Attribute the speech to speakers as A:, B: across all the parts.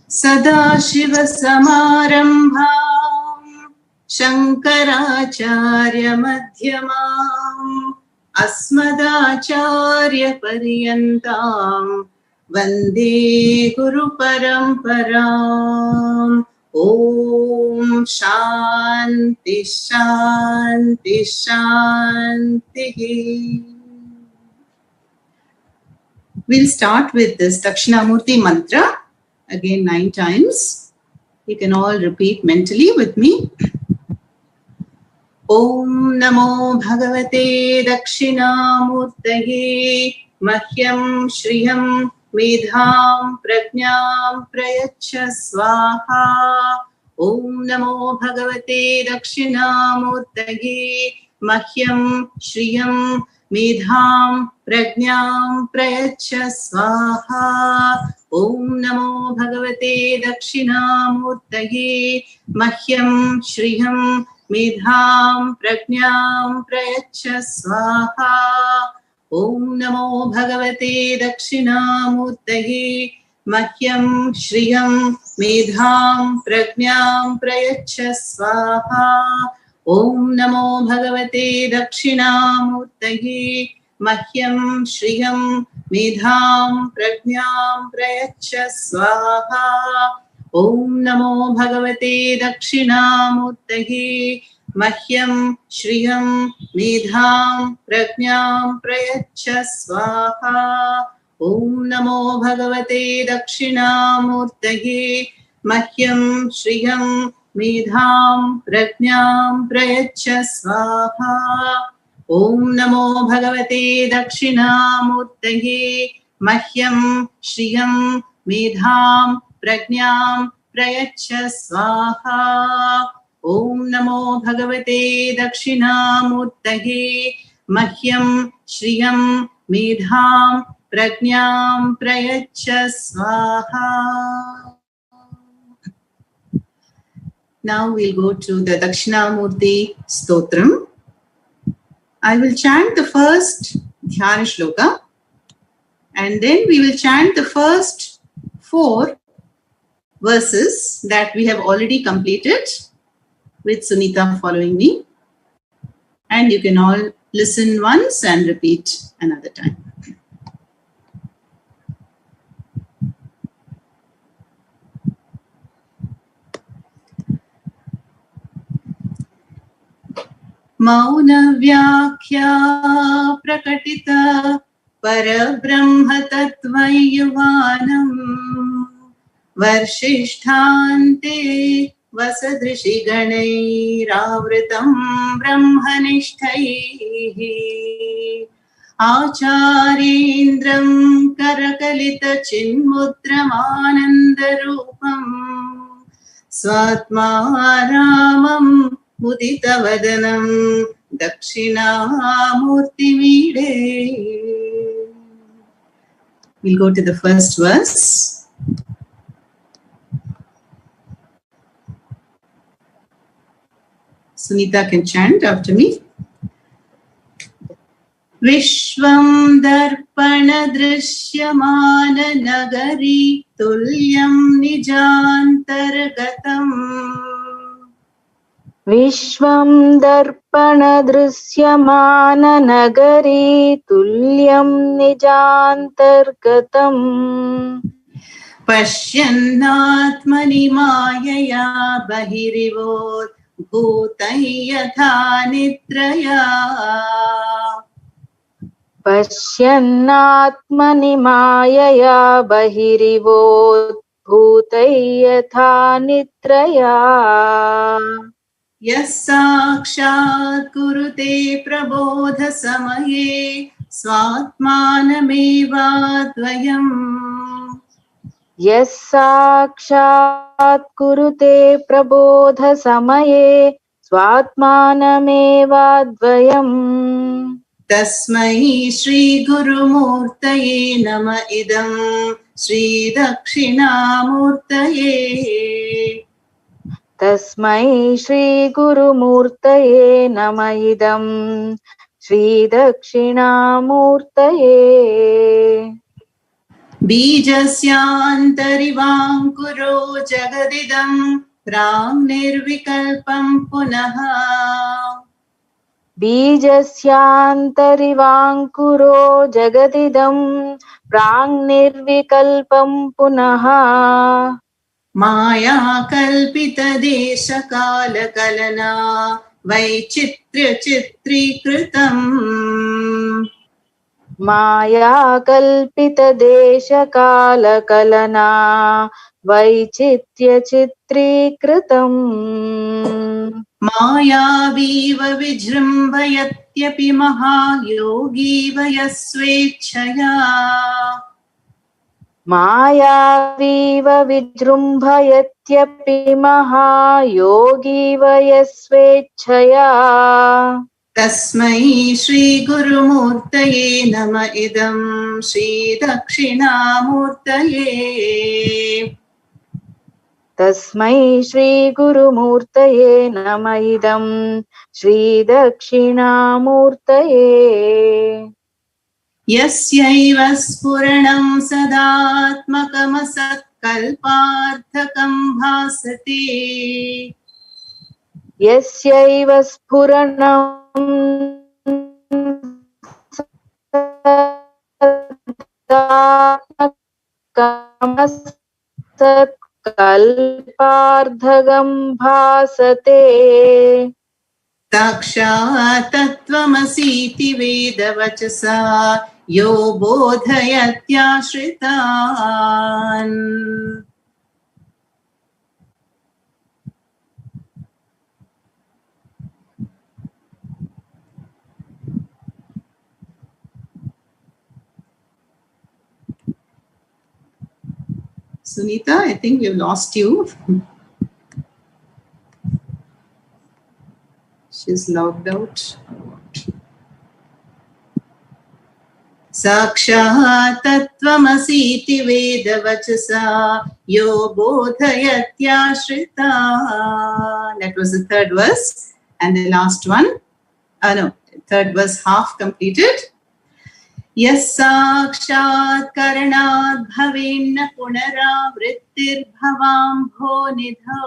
A: सदाशिवसमारम्भाम् शङ्कराचार्य मध्यमाम् अस्मदाचार्यपर्यन्ताम् वन्दे गुरुपरम्पराम्। ॐ शान्ति शान्ति शान्तिः। We'll start with this Dakshinamurthy mantra again 9 times. You can all repeat mentally with me. Om Namo Bhagavate Dakshinamurtaye Mahyam Shriyam Medham Prajnam Prayacha Swaha. Om Namo Bhagavate Dakshinamurtaye Mahyam Shriyam Medham Prajnam Prayacha Swaha. Om Namo Bhagavate Dakshinamurtaye Mahyam Shriyam Medham Prajnam Prayacha Swaha. Om Namo Bhagavate Dakshinamurtaye Mahyam Shriyam Medham Prajnam Prayacha Swaha. Om Namo Bhagavate Dakshinamurtaye Mahyam Shriyam Medham Prajnam Prayacha Swaha. Om Namo Bhagavate Dakshinamurtaye Mahyam Shriyam Medham Prajnam Prayacha Swaha. Om Namo Bhagavate Dakshinamurtaye Mahyam Shriyam Medham Prajnam Prayacha Swaha. Om Namo Bhagavate Dakshinamurtaye Mahyam Shriyam Medham Prajnam Prayacha Swaha. Om Namo Bhagavate Dakshinamurtaye Mahyam Shriyam Medham Prajnam Prayacha Swaha. Now we'll go to the Dakshinamurthy Stotram. I will chant the first Dhyana Shloka and then we will chant the first 4 verses that we have already completed with Sunita following me. And you can all listen once and repeat another time. Mauna Vyakhya Prakatita Parabrahma Tattvayuvanam Varshishthante Vasadrishi Ganeravritam Brahmanishthaihi Acharyendram Karakalita Chinmudramanandarupam Swatmaramam Mudita Vadanam Dakshinamurti Mide. We'll go to the first verse. Sunita can chant after me. Vishwam Darpana Drishyamana Nagari Tulyam Nijantargatam
B: Vishwam Darpana Drishyamana Nagari Tulyam Nijantargatam
A: Pashyannatmani Mayaya Bahirivot Bhutai Yatha Nitraya
B: Pashyannatmani Mayaya Bahirivot Bhutai Yatha Nitraya
A: Yasakshat Kurute Prabodha Samaye Swatmanameva Dvayam
B: Yasakshat Kurute Prabodha Samaye Swatmanameva Dvayam
A: Tasmai Shri Guru Murtaye Nama Idam Shri Dakshinamurtaye
B: Tasmai Shri Guru Murtaye Namaidam Shri Dakshinamurtaye.
A: बीजस्यान्तरिवाङ्कुरो जगदिदं प्राङ्निर्विकल्पं पुनः
B: बीजस्यान्तरिवाङ्कुरो जगदिदं प्राङ्निर्विकल्पं पुनः
A: माया कल्पितदेशकालकलना वैचित्र्यचित्रीकृतम्
B: माया कल्पितदेशकालकलना वैचित्र्यचित्रीकृतम्
A: मायावीव विजृम्भयत्यपि महायोगीव यस्वेच्छया
B: मायावीव विजृम्भयत्यपि महायोगीव यस्वेच्छया
A: तस्मै श्रीगुरुमूर्तये नम इदं श्रीदक्षिणामूर्तये
B: तस्मै श्रीगुरुमूर्तये नम इदं श्रीदक्षिणामूर्तये
A: यस्यैव स्फुरणं सदात्मकमसत्कल्पार्थकं भासते
B: यस्यैव स्फुरणं सत्कल्पार्थकं भासते
A: साक्षात् तत्त्वमसीति वेदवचसा यो बोधयत्याश्रितान् Sunita, I think we've lost you. She's logged out. Sakshat tattvamasiti vedavachasa yo bodhayatyashrita. That was the third verse. And the last one. Third verse half completed. Yes sakshat karanad bhavenna punaravrittir bhavam bho nidho.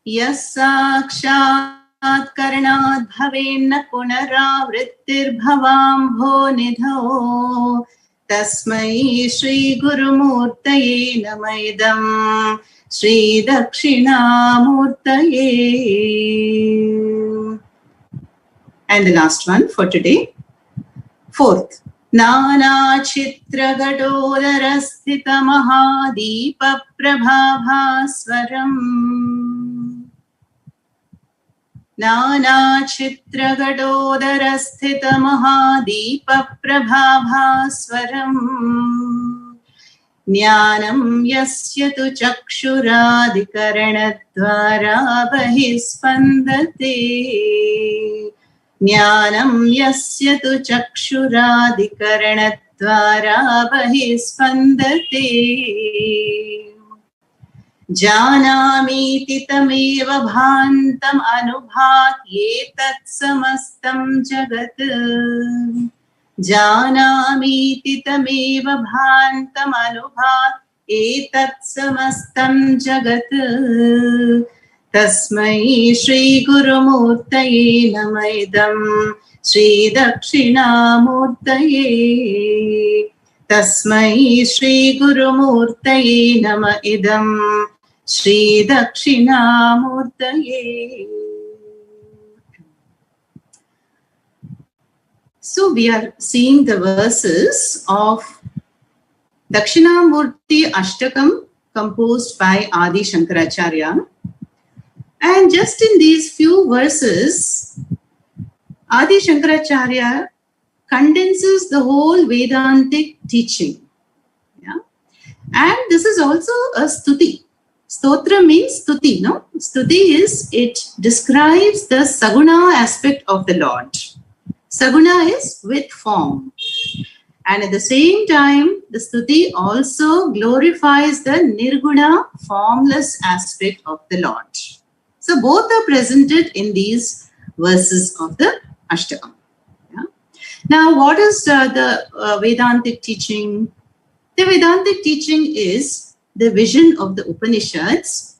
A: Yes sakshat karanad bhavenna punaravrittir bhavam bho nidho. Tasmai Shri Gurumurtaye namaidam Shri Dakshinamurtaye. And the last one for today. Fourth. Nana Chitra Gadodara Sthita Mahadeepa Prabhavaswaram. Nana Chitra Gadodara Sthita Mahadeepa Prabhavaswaram. Jnanam yasya tu chakshuraadikaranadvara bahispandate. Jnanam yasya tu chakshuraadikaranadvara bahispandate. Janamiti tameva bhantam anubhatyetat samastam jagat. Janamiti tameva bhantam anubhatyetat samastam jagat. Tasmai Shri Gurumurtaye namaidam Shri Dakshinamurtaye. Tasmai Shri Gurumurtaye namaidam Shri Dakshinamurtaye. So we are seeing the verses of Dakshinamurti Ashtakam composed by Adi Shankaracharya. And just in these few verses, Adi Shankaracharya condenses the whole Vedantic teaching. Yeah? And this is also a stuti. Stotra means stuti, no? Stuti is, it describes the saguna aspect of the Lord. Saguna is with form. And at the same time, the stuti also glorifies the nirguna, formless aspect of the Lord. So both are presented in these verses of the Ashtakam. Yeah? Now, what is the Vedantic teaching? The Vedantic teaching is the vision of the Upanishads,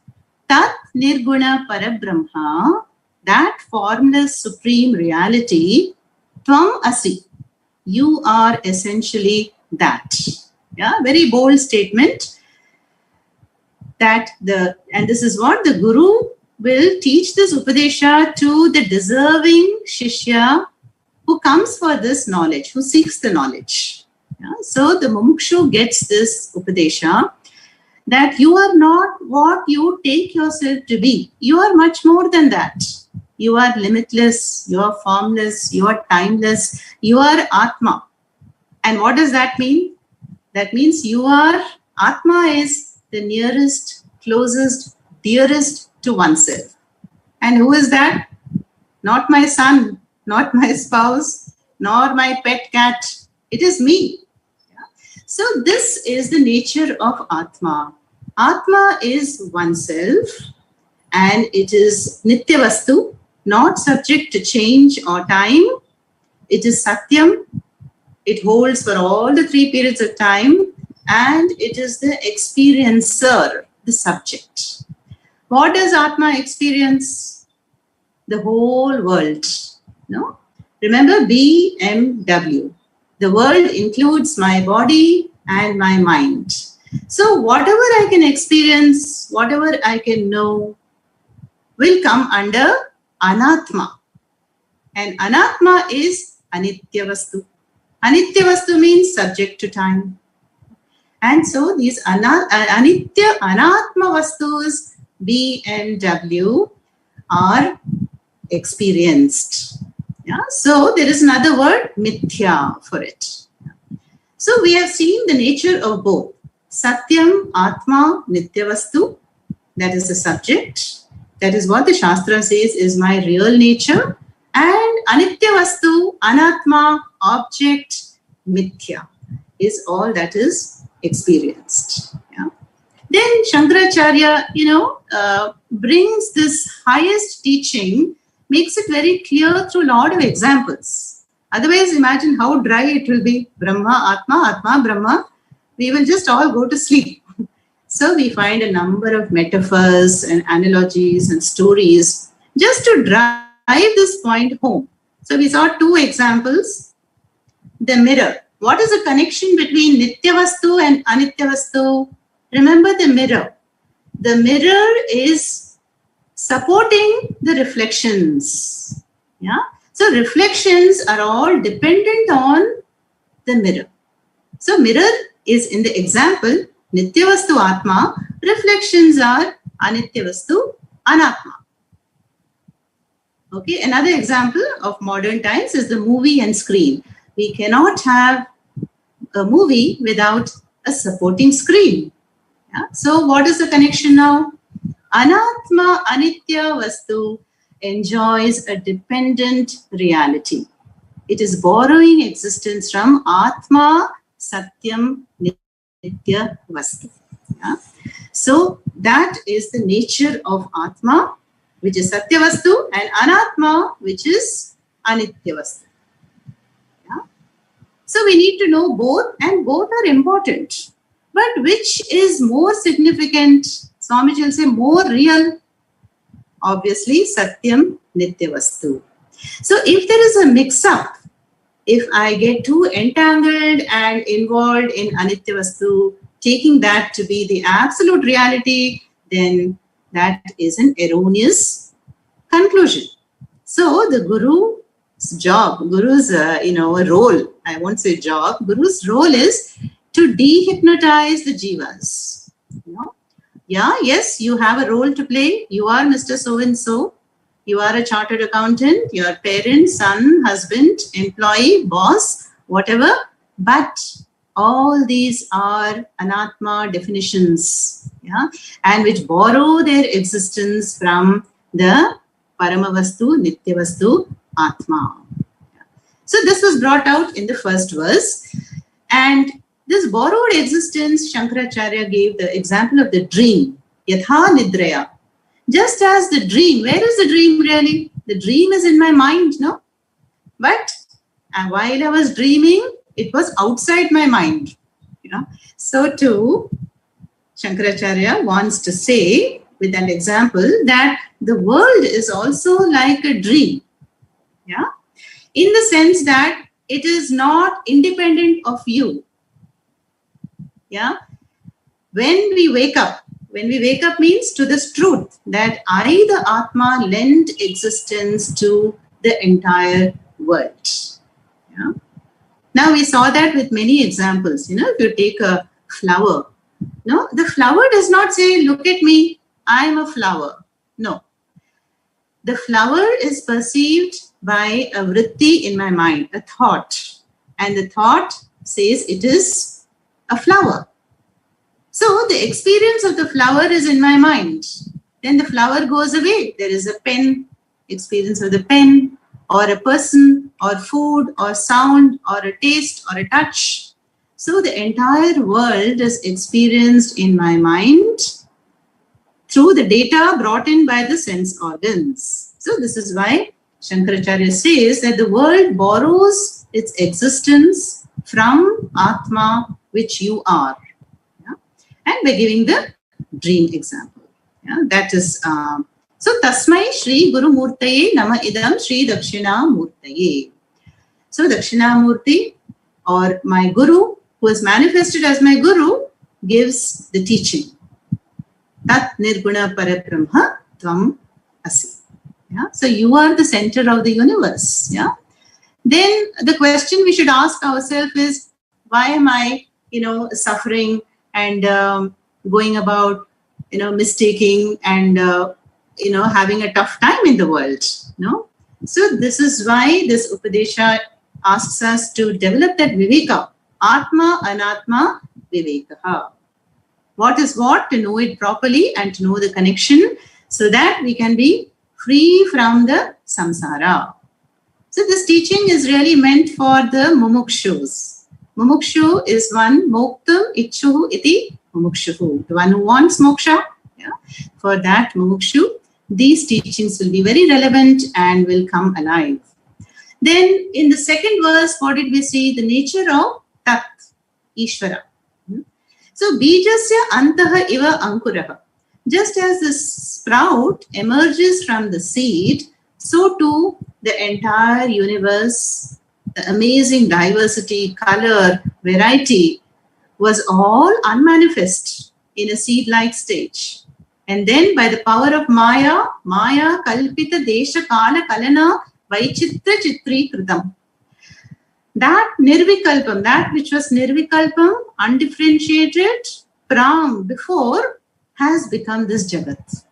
A: Tat Nirguna Parabrahma, that formless supreme reality, Tvam Asi. You are essentially that. Yeah, very bold statement. And this is what the Guru will teach this Upadesha to the deserving Shishya who comes for this knowledge, who seeks the knowledge. Yeah? So the Mumukshu gets this Upadesha that you are not what you take yourself to be. You are much more than that. You are limitless, you are formless, you are timeless, you are Atma. And what does that mean? That means Atma is the nearest, closest, dearest to oneself. And who is that? Not my son, not my spouse, nor my pet cat. It is me. Yeah? So this is the nature of Atma. Atma is oneself and it is nitya vastu, not subject to change or time. It is Satyam. It holds for all the 3 periods of time and it is the experiencer, the subject. What does Atma experience? The whole world. No? Remember BMW. The world includes my body and my mind. So whatever I can experience, whatever I can know will come under Anatma. And Anatma is Anitya Vastu. Anitya Vastu means subject to time. And so these Anitya, Anatma Vastus, B and W, are experienced. Yeah? So there is another word, mithya, for it. So we have seen the nature of both. Satyam, Atma, Nitya Vastu, that is the subject. That is what the Shastra says is my real nature. And Anitya Vastu, Anatma, object, Mithya, is all that is experienced. Yeah? Then Shankaracharya, brings this highest teaching, makes it very clear through a lot of examples. Otherwise, imagine how dry it will be. Brahma, Atma, Atma, Brahma. We will just all go to sleep. So we find a number of metaphors and analogies and stories just to drive this point home. So we saw 2 examples. The mirror. What is the connection between Nitya Vastu and Anitya Vastu? Remember the mirror. The mirror is supporting the reflections. Yeah. So reflections are all dependent on the mirror. So mirror is in the example Nitya Vastu Atma, reflections are Anitya Vastu Anatma. Okay, another example of modern times is the movie and screen. We cannot have a movie without a supporting screen. Yeah? So what is the connection now? Anatma Anitya Vastu enjoys a dependent reality. It is borrowing existence from Atma Satyam Nitya Vastu. Yeah? So that is the nature of Atma, which is Satya Vastu, and Anatma, which is Anitya Vastu. Yeah? So we need to know both, and both are important. But which is more significant? Swamiji will say more real. Obviously, Satyam Nitya Vastu. So if there is a mix-up, if I get too entangled and involved in Anitya Vastu, taking that to be the absolute reality, then that is an erroneous conclusion. So the Guru's job, Guru's role, I won't say job, Guru's role is to dehypnotize the jivas. Yeah, yes, you have a role to play. You are Mr. So-and-so. You are a chartered accountant, your parent, son, husband, employee, boss, whatever. But all these are Anatma definitions, yeah, and which borrow their existence from the Paramavastu, Nityavastu, Atma. So this was brought out in the first verse. And this borrowed existence, Shankaracharya gave the example of the dream, Yatha Nidraya. Just as the dream, where is the dream really? The dream is in my mind, no? But And while I was dreaming, it was outside my mind. So too, Shankaracharya wants to say with an example that the world is also like a dream. In the sense that it is not independent of you. When we wake up means to this truth that I, the Atma, lend existence to the entire world. Now we saw that with many examples. If you take a flower, the flower does not say, look at me, I am a flower. No. The flower is perceived by a vritti in my mind, a thought. And the thought says it is a flower. So the experience of the flower is in my mind. Then the flower goes away. There is a pen, experience of the pen, or a person, or food, or sound, or a taste, or a touch. So the entire world is experienced in my mind through the data brought in by the sense organs. So this is why Shankaracharya says that the world borrows its existence from Atma, which you are. And we're giving the dream example. That is, so Tasmai Shri Guru Murtaye Nama Idam Shri Dakshinamurtaye. So Dakshinamurti, or my Guru, who is manifested as my Guru, gives the teaching. Tat Nirguna Parabrahma Tvam Asi. So you are the center of the universe. Then the question we should ask ourselves is, why am I, suffering and going about, mistaking and, having a tough time in the world? So this is why this Upadesha asks us to develop that viveka, Atma Anatma Vivekaha. What is what? To know it properly and to know the connection so that we can be free from the samsara. So this teaching is really meant for the mumukshus. Mumukshu is one, moktam ichuhu iti mumukshuhu, the one who wants moksha. For that mumukshu, these teachings will be very relevant and will come alive. Then in the second verse, what did we see? The nature of Tat, Ishvara. So bijasya antaha iva ankuraha. Just as the sprout emerges from the seed, so too the entire universe, the amazing diversity, color, variety was all unmanifest in a seed-like stage. And then by the power of Maya, kalpita desha kala kalana vaichitra chitri kritam. That nirvikalpam, that which was nirvikalpam, undifferentiated, pram, before, has become this Jagat.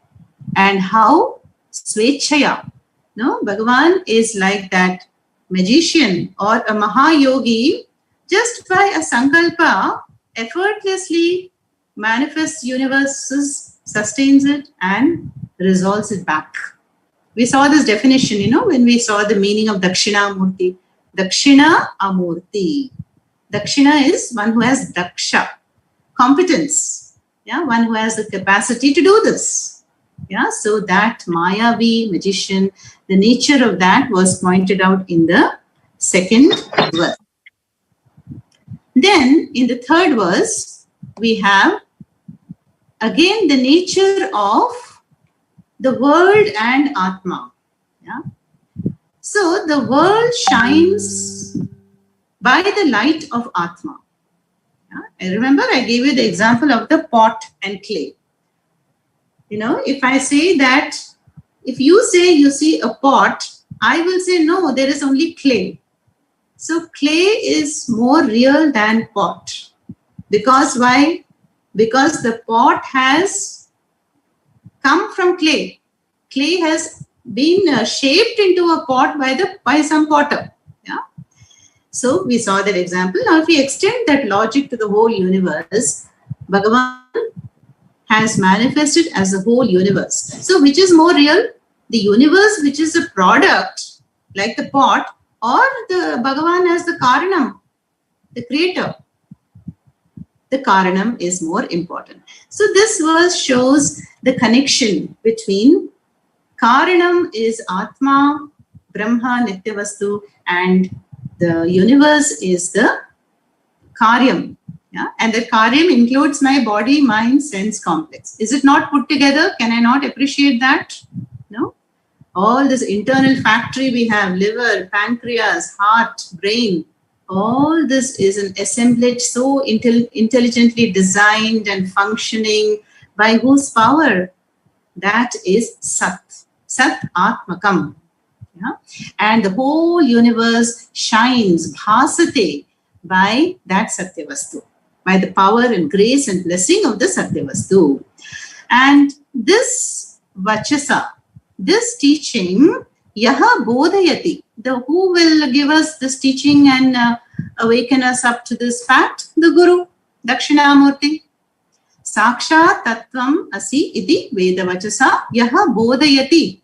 A: And how? Swechaya. Bhagavan is like that magician or a Mahayogi, just by a sankalpa, effortlessly manifests universes, sustains it and resolves it back. We saw this definition, when we saw the meaning of Dakshinamurti. Dakshina Amurti. Dakshina is one who has daksha, competence. One who has the capacity to do this. So that Mayavi magician, the nature of that was pointed out in the second verse. Then in the third verse, we have again the nature of the world and Atma. So the world shines by the light of Atma. I remember I gave you the example of the pot and clay. If I say that, if you say you see a pot, I will say no, there is only clay. So clay is more real than pot. Because why? Because the pot has come from clay. Clay has been shaped into a pot by some potter. So we saw that example. Now if we extend that logic to the whole universe, Bhagavan has manifested as the whole universe. So which is more real? The universe, which is a product like the pot, or the Bhagavan as the Karanam, the creator? The Karanam is more important. So this verse shows the connection between Karanam is Atma, Brahma, Nityavastu, and The universe is the karyam. Yeah? And the karyam includes my body, mind, sense complex. Is it not put together? Can I not appreciate that? No. All this internal factory we have, liver, pancreas, heart, brain, all this is an assemblage so intelligently designed and functioning by whose power? That is Sat. Sat Atmakam. Yeah? And the whole universe shines, bhasate, by that Satyavastu, by the power and grace and blessing of the Satyavastu. And this Vachasa, this teaching, Yaha Bodhayati, the who will give us this teaching and awaken us up to this fact? The Guru, Dakshinamurthy. Sakshat Tattvam Asi iti Vedavachasa Yaha Bodhayati.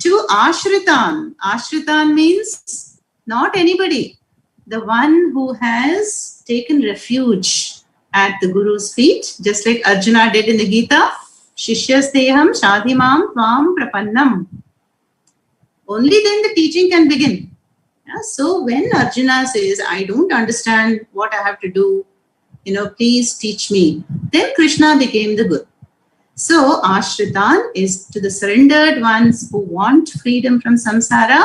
A: To Ashritan. Ashritan means not anybody. The one who has taken refuge at the Guru's feet, just like Arjuna did in the Gita, Shishyasteham Shadhimam Tvam Prapannam. Only then the teaching can begin. Yeah? So when Arjuna says, I don't understand what I have to do, please teach me, then Krishna became the Guru. So Ashritan is to the surrendered ones who want freedom from samsara,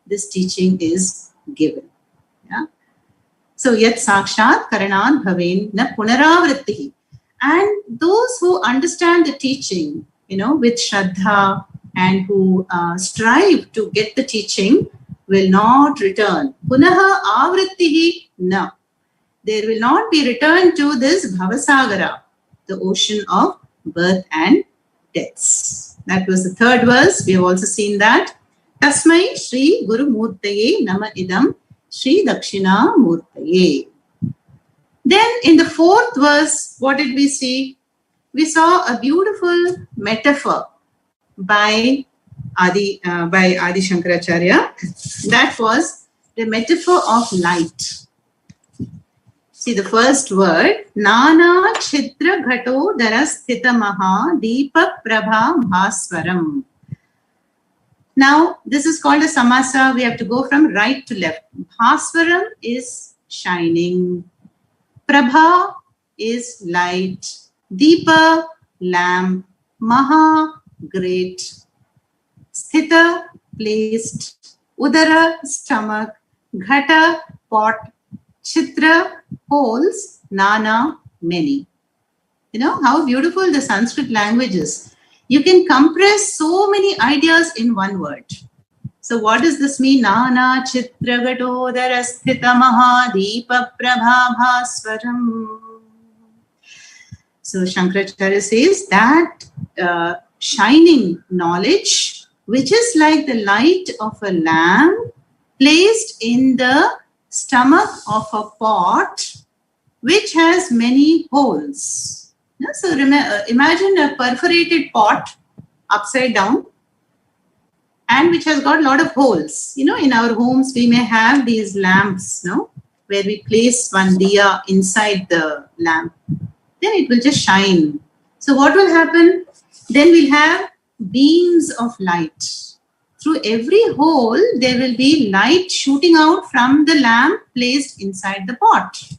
A: this teaching is given. Yeah? So yat sakshat karanad bhaven na punaravrittihi. And those who understand the teaching, with shraddha and who strive to get the teaching will not return. Punaha avrittihi na. There will not be returned to this bhavasagara, the ocean of birth and deaths. That was the third verse. We have also seen that. Tasmai Shri Guru Murtaye Nama Idam Shri Dakshinamurtaye. Then in the fourth verse, what did we see? We saw a beautiful metaphor by Adi Shankaracharya. That was the metaphor of light. See the first word, Nana Chitra Ghato Darasthita Maha Deepak Prabha Bhaswaram. Now, this is called a samasa. We have to go from right to left. Bhaswaram is shining. Prabha is light. Deepa, lamp. Maha, great. Sthita, placed. Udara, stomach. Ghata, pot. Chitra, holes. Nana, many. How beautiful the Sanskrit language is. You can compress so many ideas in one word. So what does this mean? Nana chitra gatodara sthita maha deepa prabha bhaswaram. So Shankaracharya says that shining knowledge, which is like the light of a lamp placed in the stomach of a pot, which has many holes. So imagine a perforated pot upside down and which has got a lot of holes. In our homes, we may have these lamps, where we place one diya inside the lamp. Then it will just shine. So what will happen? Then we'll have beams of light. Through every hole, there will be light shooting out from the lamp placed inside the pot.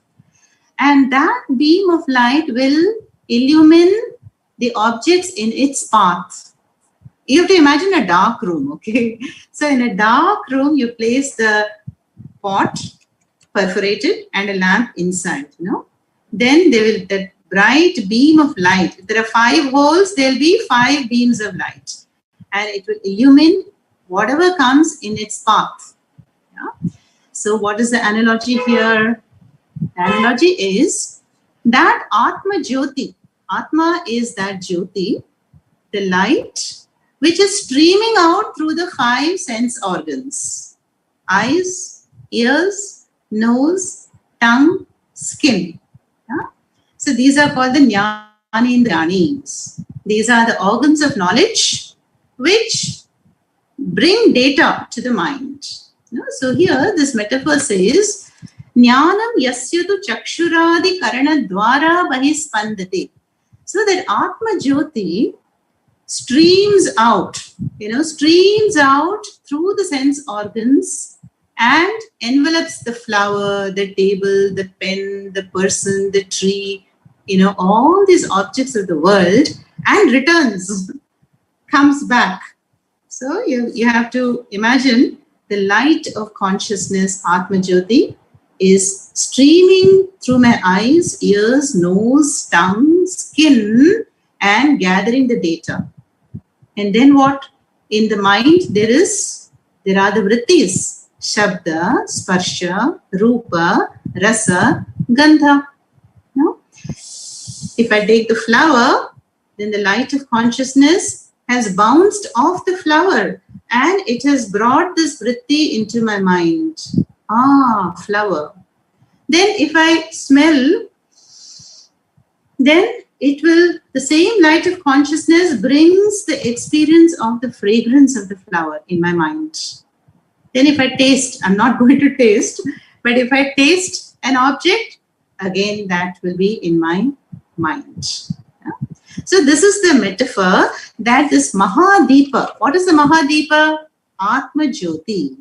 A: And that beam of light will illumine the objects in its path. You have to imagine a dark room, okay? So in a dark room, you place the pot, perforated, and a lamp inside, Then that bright beam of light. If there are 5 holes, there will be 5 beams of light. And it will illumine whatever comes in its path. Yeah? So what is the analogy here? The analogy is that Atma Jyoti. Atma is that Jyoti, the light, which is streaming out through the 5 sense organs. Eyes, ears, nose, tongue, skin. Yeah? So these are called the Jnani-Indranis. These are the organs of knowledge which bring data to the mind. So here this metaphor says, Jnanam yasyatu chakshuradi karana dwara bahispandate. So that Atma Jyoti streams out, streams out through the sense organs and envelops the flower, the table, the pen, the person, the tree, all these objects of the world, and returns, comes back. So you have to imagine the light of consciousness, Atma Jyoti, is streaming through my eyes, ears, nose, tongue, skin, and gathering the data. And then what? In the mind, there are the vrittis: Shabda, Sparsha, Rupa, Rasa, Gandha. No? If I take the flower, then the light of consciousness has bounced off the flower and it has brought this vritti into my mind. Ah, flower. Then if I smell, then the same light of consciousness brings the experience of the fragrance of the flower in my mind. Then if I taste, I'm not going to taste, but if I taste an object, again that will be in my mind. Yeah? So this is the metaphor that this Mahadeepa, what is the Mahadeepa? Atma Jyoti.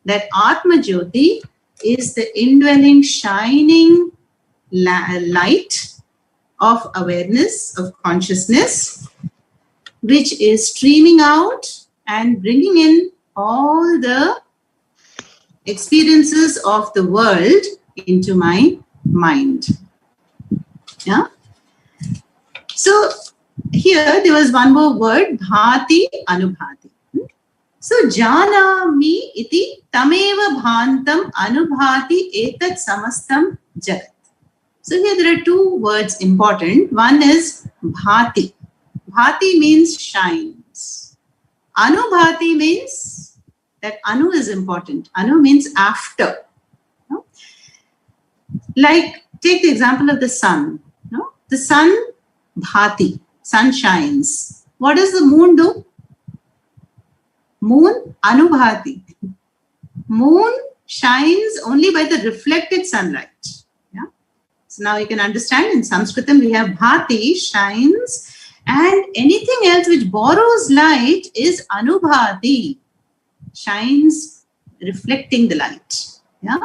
A: That Atma Jyoti is the indwelling, shining light of awareness, of consciousness, which is streaming out and bringing in all the experiences of the world into my mind. Yeah. So here there was one more word, bhati, anubhati. So janami iti tameva bhantam anubhati etat samastam jagat. So here there are two words important. One is bhati. Bhati means shines. Anubhati means that anu is important. Anu means after. No? Like take the example of the sun. No? The sun, bhati, sun shines. What does the moon do? Moon, anubhati. Moon shines only by the reflected sunlight. Yeah. So now you can understand in Sanskritam we have bhati, shines, and anything else which borrows light is anubhati, shines reflecting the light. Yeah.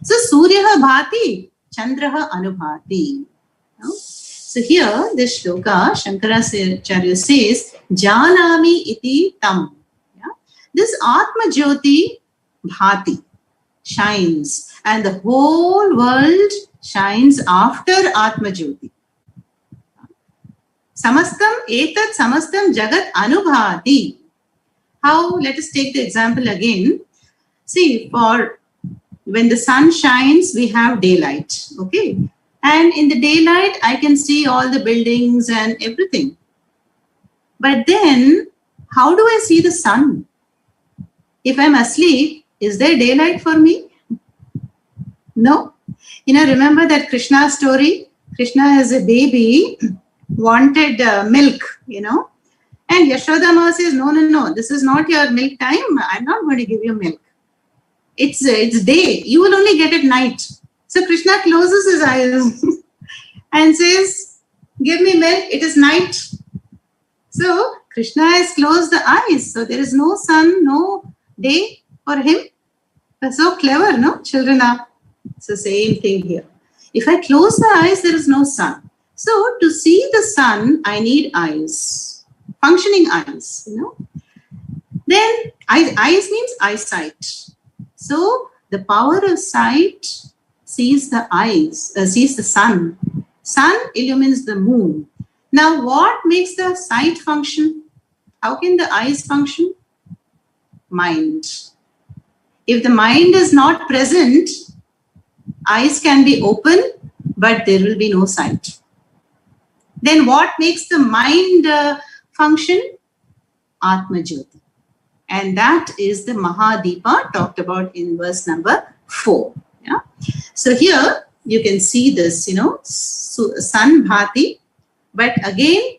A: So suryaha bhati, chandraha anubhati. No? So here this shloka, Shankaracharya says, janami iti tam. This Atma Jyoti bhati, shines, and the whole world shines after Atma Jyoti. Samastam etat samastam jagat anubhati. How? Let us take the example again. See, for when the sun shines, we have daylight. Okay. And in the daylight, I can see all the buildings and everything. But then, how do I see the sun? If I'm asleep, is there daylight for me? No. Remember that Krishna story? Krishna as a baby wanted milk, and Yashoda Ma says, no, this is not your milk time. I'm not going to give you milk. It's day. You will only get it night. So Krishna closes his eyes and says, give me milk. It is night. So Krishna has closed the eyes. So there is no sun, no day for him. That's so clever, no? Children are. So same thing here. If I close the eyes, there is no sun. So to see the sun, I need eyes, functioning eyes, Then eyes means eyesight. So the power of sight sees the eyes, sees the sun. Sun illumines the moon. Now what makes the sight function? How can the eyes function? Mind. If the mind is not present, eyes can be open, but there will be no sight. Then what makes the mind function? Atma Jyoti. And that is the Mahadeepa talked about in verse number 4. Yeah? So here you can see this, sun bhati, but again,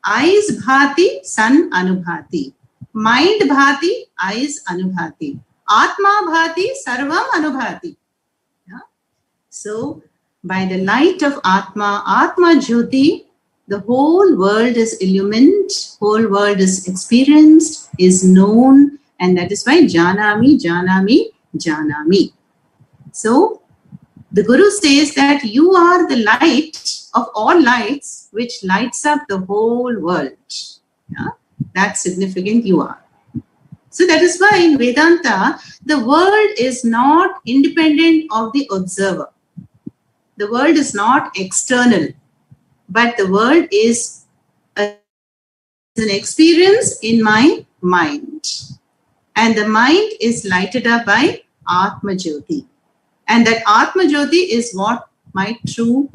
A: eyes bhati, sun anubhati. Mind bhati, eyes anubhati. Atma bhati, sarvam anubhati. Yeah? So, by the light of Atma, Atma Jyoti, the whole world is illumined, whole world is experienced, is known, and that is why Janami, Janami janami. So the Guru says that you are the light of all lights which lights up the whole world. Yeah? That's significant, you are. So that is why in Vedanta, the world is not independent of the observer. The world is not external, but the world is an experience in my mind. And the mind is lighted up by Atma Jyoti. And that Atma Jyoti is what my true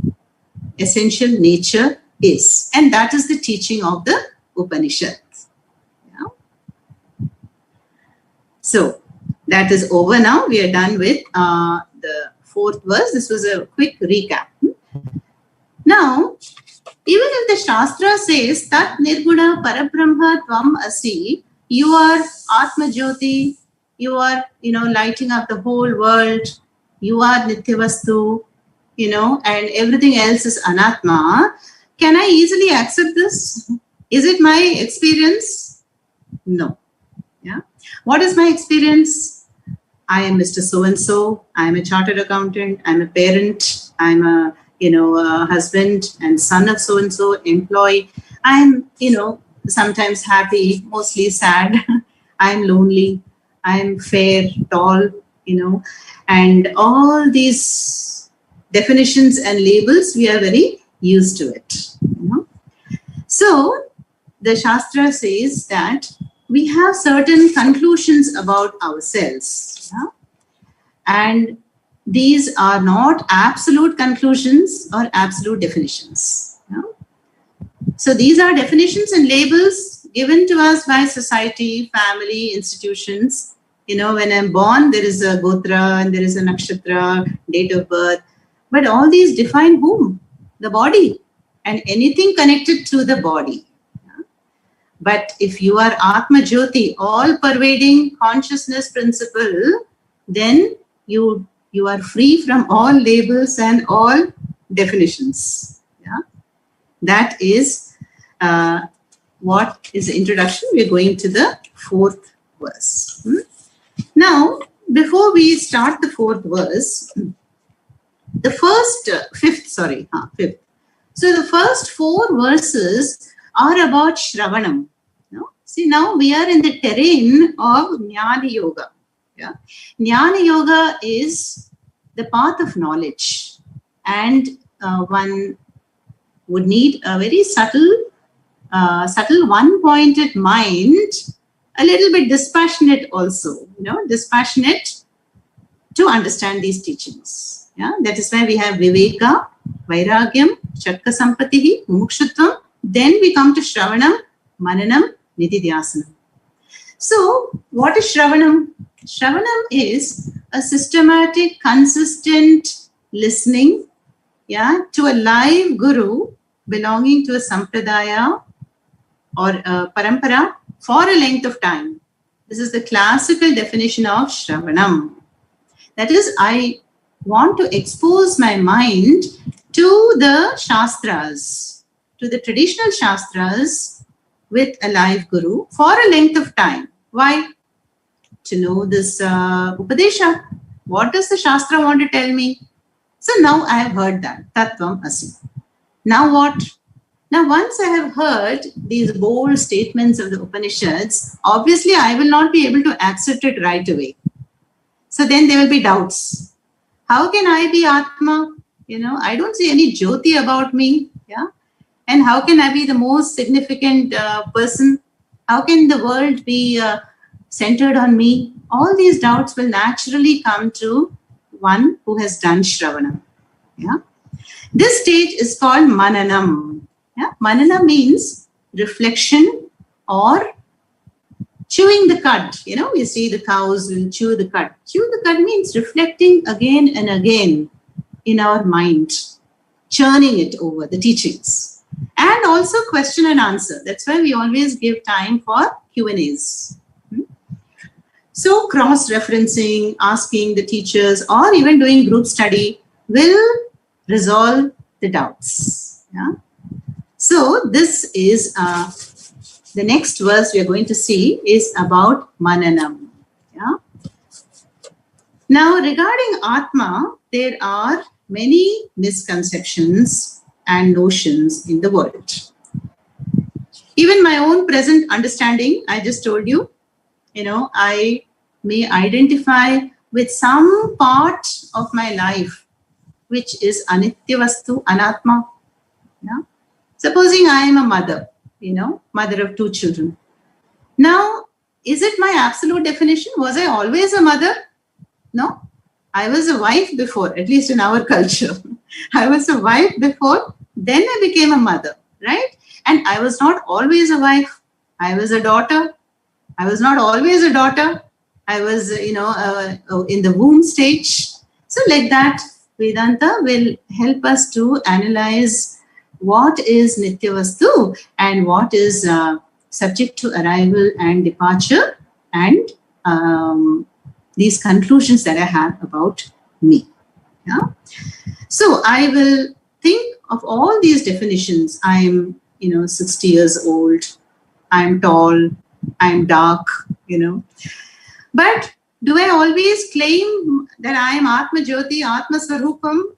A: essential nature is. And that is the teaching of the Upanishads. Yeah. So that is over now. We are done with the fourth verse. This was a quick recap. Now, even if the Shastra says Tat Nirguna Parabrahma Tvam Asi, you are Atma Jyoti, you are, lighting up the whole world, you are Nityavastu, and everything else is Anatma. Can I easily accept this? Is it my experience? No. Yeah. What is my experience? I am Mr. So-and-so. I am a chartered accountant. I'm a parent. I'm a, a husband and son of so-and-so, employee. I'm, sometimes happy, mostly sad. I'm lonely. I'm fair, tall, and all these definitions and labels, we are very used to it. So the Shastra says that we have certain conclusions about ourselves. Yeah? And these are not absolute conclusions or absolute definitions. Yeah? So these are definitions and labels given to us by society, family, institutions. When I'm born, there is a gotra and there is a nakshatra, date of birth. But all these define whom? The body and anything connected to the body. Yeah? But if you are Atma Jyoti, all-pervading consciousness principle, then you are free from all labels and all definitions. Yeah? That is what is the introduction. We are going to the fourth verse. Now, before we start the fourth verse, fifth. So the first four verses are about Shravanam. See, now we are in the terrain of Jnana Yoga. Yeah? Jnana Yoga is the path of knowledge, and one would need a very subtle, one-pointed mind, a little bit dispassionate also, dispassionate to understand these teachings. Yeah? That is why we have Viveka, Vairagyam, Shakka Sampatihi, Mumukshutvam. Then we come to Shravanam, Mananam, Nididhyasanam. So, what is Shravanam? Shravanam is a systematic, consistent listening, to a live guru belonging to a sampradaya or a parampara for a length of time. This is the classical definition of Shravanam. That is, I want to expose my mind to the Shastras, to the traditional Shastras with a live guru for a length of time. Why? To know this Upadesha. What does the Shastra want to tell me? So now I have heard that. Tattvam Asi. Now what? Now once I have heard these bold statements of the Upanishads, obviously I will not be able to accept it right away. So then there will be doubts. How can I be Atma? I don't see any Jyoti about me. Yeah. And how can I be the most significant person? How can the world be centered on me? All these doubts will naturally come to one who has done Shravanam. Yeah. This stage is called Mananam. Yeah. Manana means reflection or chewing the cud. We see the cows will chew the cud. Chew the cud means reflecting again and again in our mind, churning it over the teachings. And also question and answer. That's why we always give time for Q&As. So cross-referencing, asking the teachers, or even doing group study will resolve the doubts. Yeah? So this is the next verse we are going to see is about Mananam. Yeah? Now, regarding Atma, there are many misconceptions and notions in the world. Even my own present understanding, I just told you, I may identify with some part of my life which is anitya vastu, anatma. Yeah? Supposing I am a mother, mother of 2 children. Now, is it my absolute definition? Was I always a mother? No. I was a wife before, at least in our culture. I was a wife before, then I became a mother, right? And I was not always a wife. I was a daughter. I was not always a daughter. I was, in the womb stage. So like that, Vedanta will help us to analyze what is nitya vastu and what is subject to arrival and departure, and these conclusions that I have about me. Yeah? So I will think of all these definitions. I am, 60 years old. I am tall. I am dark, But do I always claim that I am Atma Jyoti, Atma Swarupam?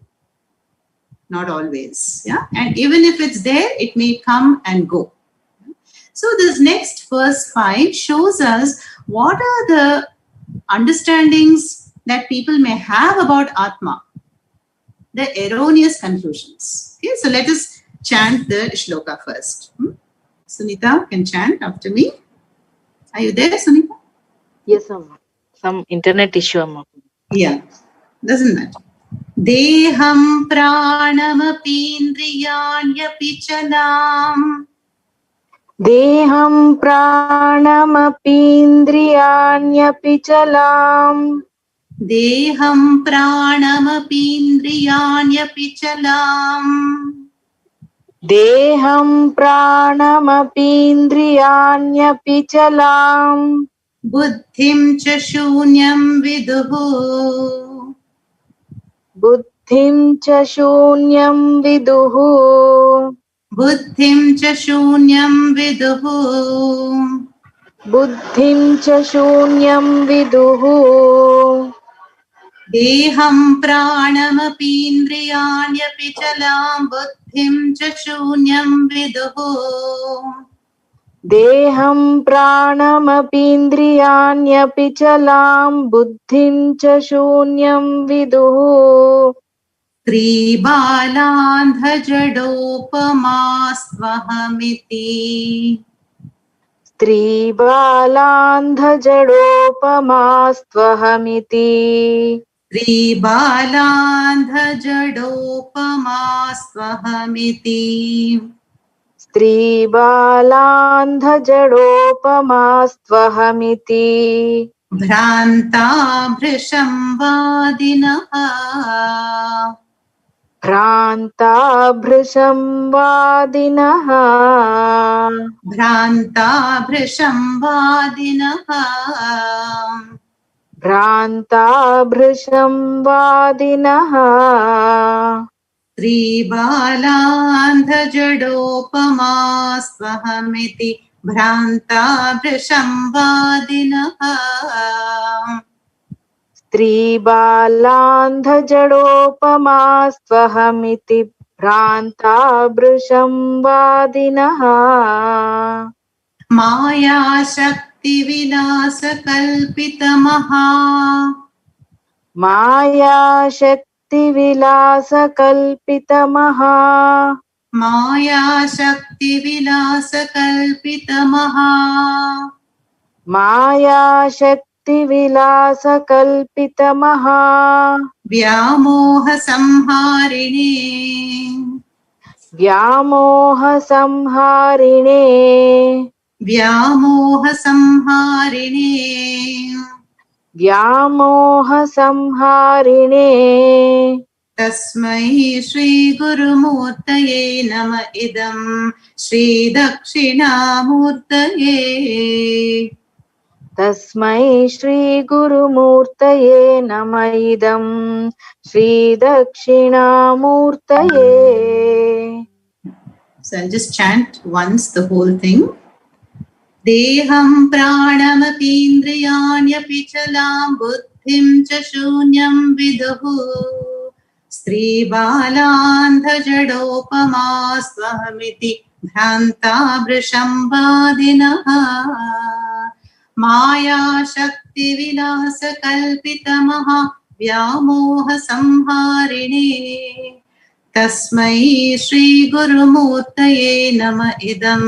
A: Not always. Yeah. And even if it's there, it may come and go. So this next verse 5 shows us what are the understandings that people may have about Atma, the erroneous conclusions. Okay, so let us chant the shloka first. Sunita can chant after me. Are you there, Sunita?
B: Yes, Amma. Some internet issue, Amma.
A: Yeah, doesn't matter. Deham pranamapindriyanyapi chalam.
B: Deham pranamapindriyanyapi chalam.
A: Deham pranamapindriyanyapi chalam.
B: Deham pranamapindriyanyapi chalam.
A: Buddhim cha shunyam viduhu.
B: Buddhim cha shunyam viduhu.
A: Buddhim cha shunyam viduhu.
B: Buddhim cha shunyam viduhu.
A: Deham pranamapindriyanyapi chalam. Buddhim cha shunyam viduhu.
B: Deham pranamapindriyanyapi chalam. Buddhim cha shunyam viduhu.
A: Tribalandhajadopamasvahamiti.
B: Tribalandhajadopamasvahamiti.
A: Tribalandhajadopamasvahamiti.
B: Tribalandhajadopamasvahamiti.
A: Bhranta bhrishambadinaha.
B: Bhranta bhrishambadinaha.
A: Bhranta bhrishambadinaha.
B: Bhranta bhrishambadinaha.
A: Tribalandhajadopamasvahamiti. Bhranta bhrishambadinaha.
B: Tribalandhajadopamasvahamiti. Bhranta bhrishambadinaha.
A: Maya shakti vilasa kalpitamaha.
B: Maya shakti vilasa kalpitamaha.
A: Maya shakti vilasa kalpitamaha.
B: Maya shakti vilasa kalpitamaha.
A: Vyamoha samharine.
B: Vyamoha samharine.
A: Vyamoha samharine.
B: Vyamoha samharine.
A: Tasmai Shri Gurumurtaye nama idam Shri Dakshinamurtaye.
B: Tasmai Shri Gurumurtaye namaidam Shri Dakshinamurtaye.
A: So I'll just chant once the whole thing. Deham pranamapindriyanyapi chalam. buddhim cha shunyam viduhu Stri balandha jadopama swamiti bhranta vrishambadinaha Maya shakti vilasa kalpitamaha vyamoha samharine Tasmai Shri Gurumurtaye Nama Idam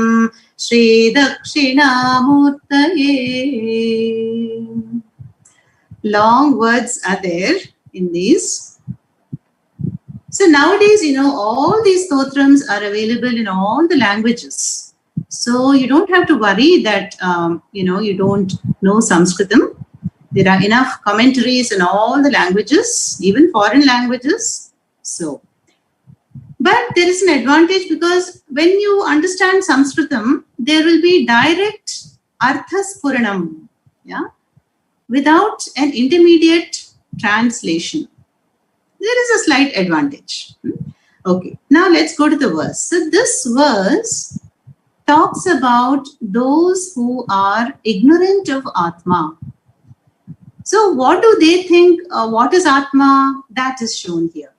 A: Shri Dakshinamurtaye. Long words are there in these. So nowadays, all these stotrams are available in all the languages. So you don't have to worry that, you don't know Sanskritam. There are enough commentaries in all the languages, even foreign languages. But there is an advantage because when you understand Sanskritam, there will be direct Arthaspuranam, without an intermediate translation. There is a slight advantage. Okay, now let's go to the verse. So this verse talks about those who are ignorant of Atma. So what do they think? What is Atma? That is shown here.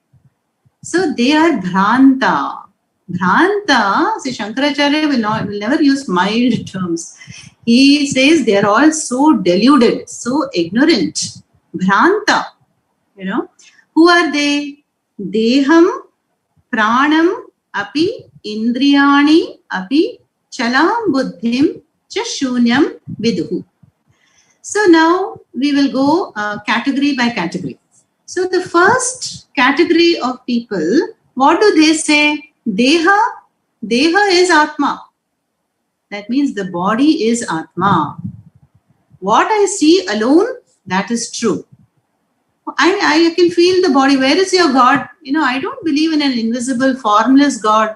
A: So they are Bhranta. Bhranta, see Shankaracharya will never use mild terms. He says they are all so deluded, so ignorant. Bhranta, Who are they? Deham, Pranam, Api, Indriyani, Api, Chalam, Buddhim, Chashunyam, Viduhu. So now we will go category by category. So the first category of people, what do they say? Deha. Deha is Atma. That means the body is Atma. What I see alone, that is true. I can feel the body. Where is your God? I don't believe in an invisible, formless God.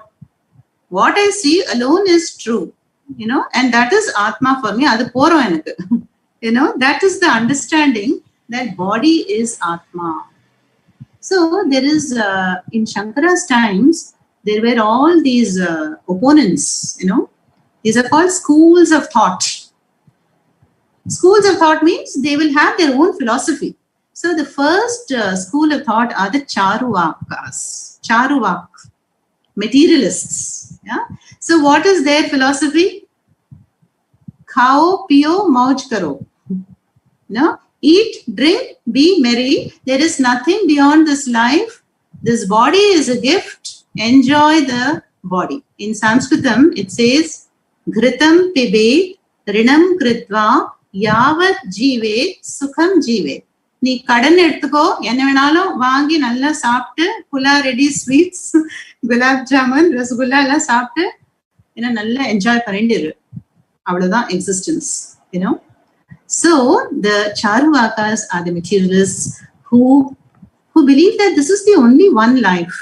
A: What I see alone is true. And that is Atma for me. Adu poro enakku. That is the understanding that body is Atma. So there is, in Shankara's times, there were all these opponents, These are called schools of thought. Schools of thought means they will have their own philosophy. So the first school of thought are the Charuvakas. Charuvak, materialists. So what is their philosophy? Khao, pio, mauj karo. Eat, drink, be merry. There is nothing beyond this life. This body is a gift. Enjoy the body. In Sanskritam, it says, Ghritam pibe, rinam kritva, yavat jive, sukham jive. நீ கடன் எடுத்துக்கோ, என்ன வேணாலும் வாங்கி நல்லா சாப்பிட்டு புலா ready sweets gulab jamun rasgulla எல்லாம் சாப்பிட்டு நல்லா என்ஜாய் பண்ணிட்டு இரு. அவ்வளவுதான் existence. So the Charuvakas are the materialists who believe that this is the only one life,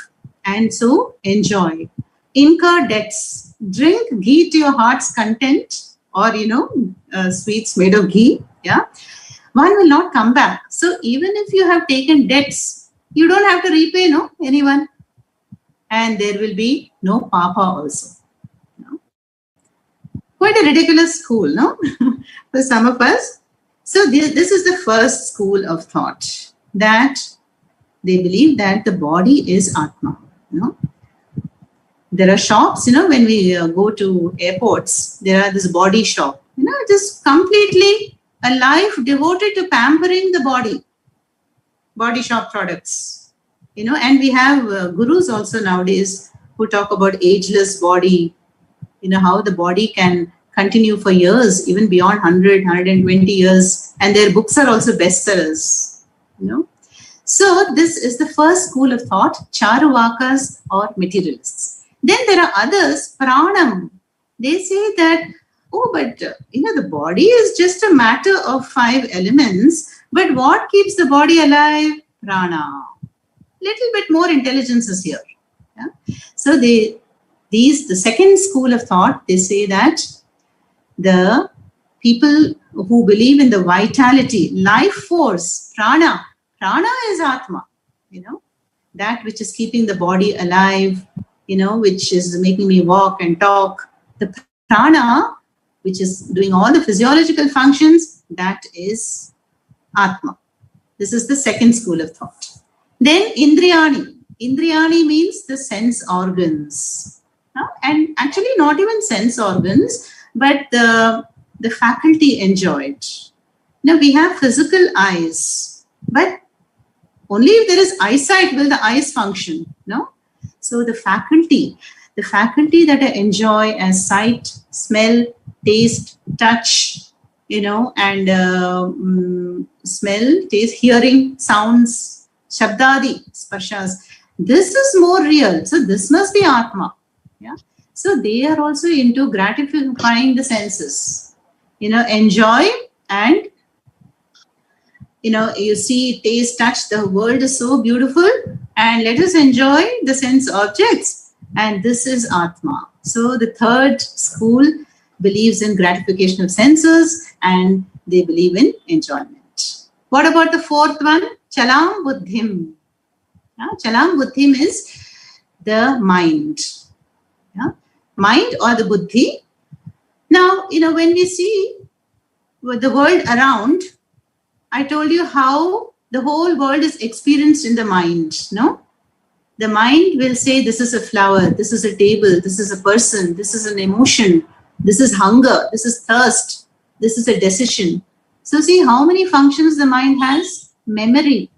A: and so enjoy. Incur debts, drink ghee to your heart's content, or sweets made of ghee. One will not come back. So even if you have taken debts, you don't have to repay anyone, and there will be no papa also. Quite a ridiculous school, no? For some of us. So this is the first school of thought, that they believe that the body is Atma. There are shops, when we go to airports, there are this body shop. Just completely a life devoted to pampering the body. Body shop products. And we have gurus also nowadays who talk about ageless body. How the body can continue for years, even beyond 100, 120 years. And their books are also bestsellers. So this is the first school of thought, Charuvakas or materialists. Then there are others, Pranam. They say that, but the body is just a matter of 5 elements. But what keeps the body alive? Prana. Little bit more intelligence is here. So the second school of thought, they say that the people who believe in the vitality, life force, prana is Atma, that which is keeping the body alive, which is making me walk and talk. The prana, which is doing all the physiological functions, that is Atma. This is the second school of thought. Then Indriyani. Indriyani means the sense organs. And actually not even sense organs, but the faculty enjoyed. Now we have physical eyes, but only if there is eyesight will the eyes function. No? So the faculty that I enjoy as sight, smell, taste, touch, and smell, taste, hearing, sounds, shabdadi, sparshas. This is more real. So this must be Atma. Yeah. So they are also into gratifying the senses. Enjoy and you see, taste, touch, the world is so beautiful, and let us enjoy the sense objects. And this is Atma. So the third school believes in gratification of senses, and they believe in enjoyment. What about the fourth one? Chalam Buddhim. Chalam Buddhim is the mind. Mind or the Buddhi. Now, when we see the world around, I told you how the whole world is experienced in the mind, no? The mind will say, this is a flower, this is a table, this is a person, this is an emotion, this is hunger, this is thirst, this is a decision. So see how many functions the mind has? Memory,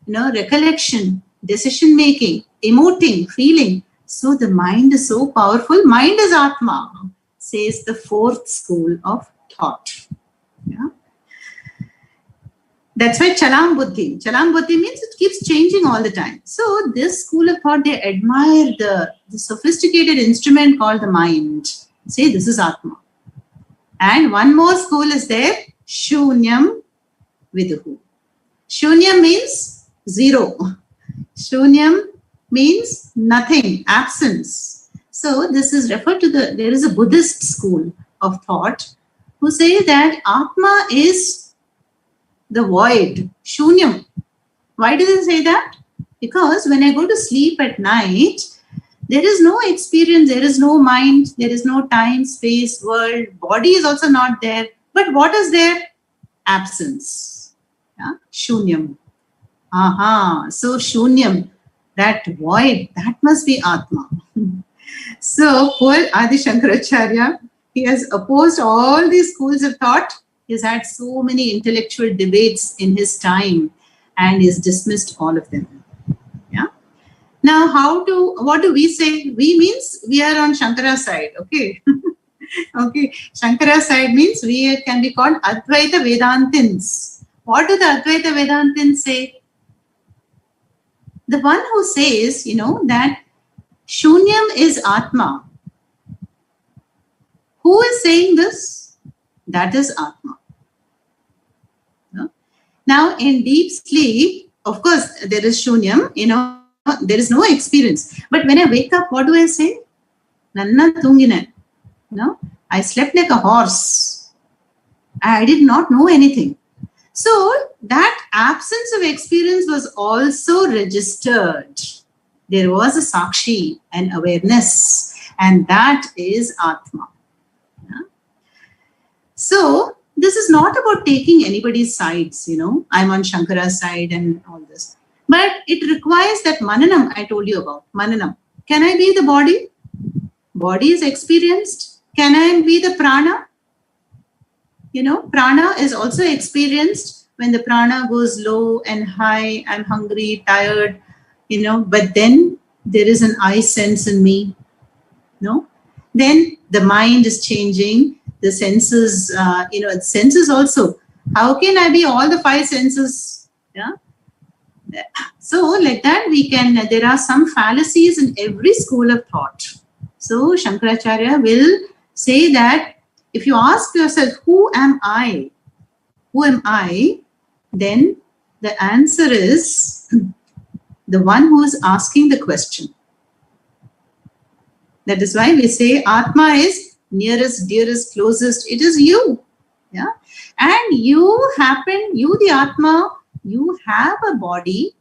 A: recollection, decision making, emoting, feeling. So the mind is so powerful. Mind is Atma, says the fourth school of thought. Yeah. That's why Chalam Buddhi. Chalam Buddhi means it keeps changing all the time. So this school of thought, they admire the sophisticated instrument called the mind. Say this is Atma. And one more school is there, Shunyam Viduhu. Shunyam means zero. Shunyam means nothing, absence. So this is referred to there is a Buddhist school of thought who say that Atma is the void, Shunyam. Why do they say that? Because when I go to sleep at night, there is no experience, there is no mind, there is no time, space, world, body is also not there. But what is there? Absence. Yeah? Shunyam. So Shunyam, that void, that must be Atma. So poor Adi Shankaracharya, he has opposed all these schools of thought. He's had so many intellectual debates in his time and he's dismissed all of them. Yeah. Now, what do we say? We means we are on Shankara's side. Okay. Okay. Shankara's side means we can be called Advaita Vedantins. What do the Advaita Vedantins say? The one who says, that Shunyam is Atma. Who is saying this? That is Atma. Now, in deep sleep, of course, there is Shunyam, there is no experience. But when I wake up, what do I say? Nanna tungine. I slept like a horse. I did not know anything. So, that absence of experience was also registered. There was a Sakshi, an awareness, and that is Atma. Yeah? So, this is not about taking anybody's sides, I'm on Shankara's side and all this. But it requires that mananam I told you about. Mananam. Can I be the body? Body is experienced. Can I be the prana? Prana is also experienced when the prana goes low and high. I'm hungry, tired, but then there is an I sense in me. Then the mind is changing. The senses, senses also. How can I be all the five senses? Yeah. So like that there are some fallacies in every school of thought. So Shankaracharya will say that if you ask yourself, who am I? Who am I? Then the answer is the one who is asking the question. That is why we say Atma is nearest, dearest, closest. It is you. Yeah. And you the Atma, you have a body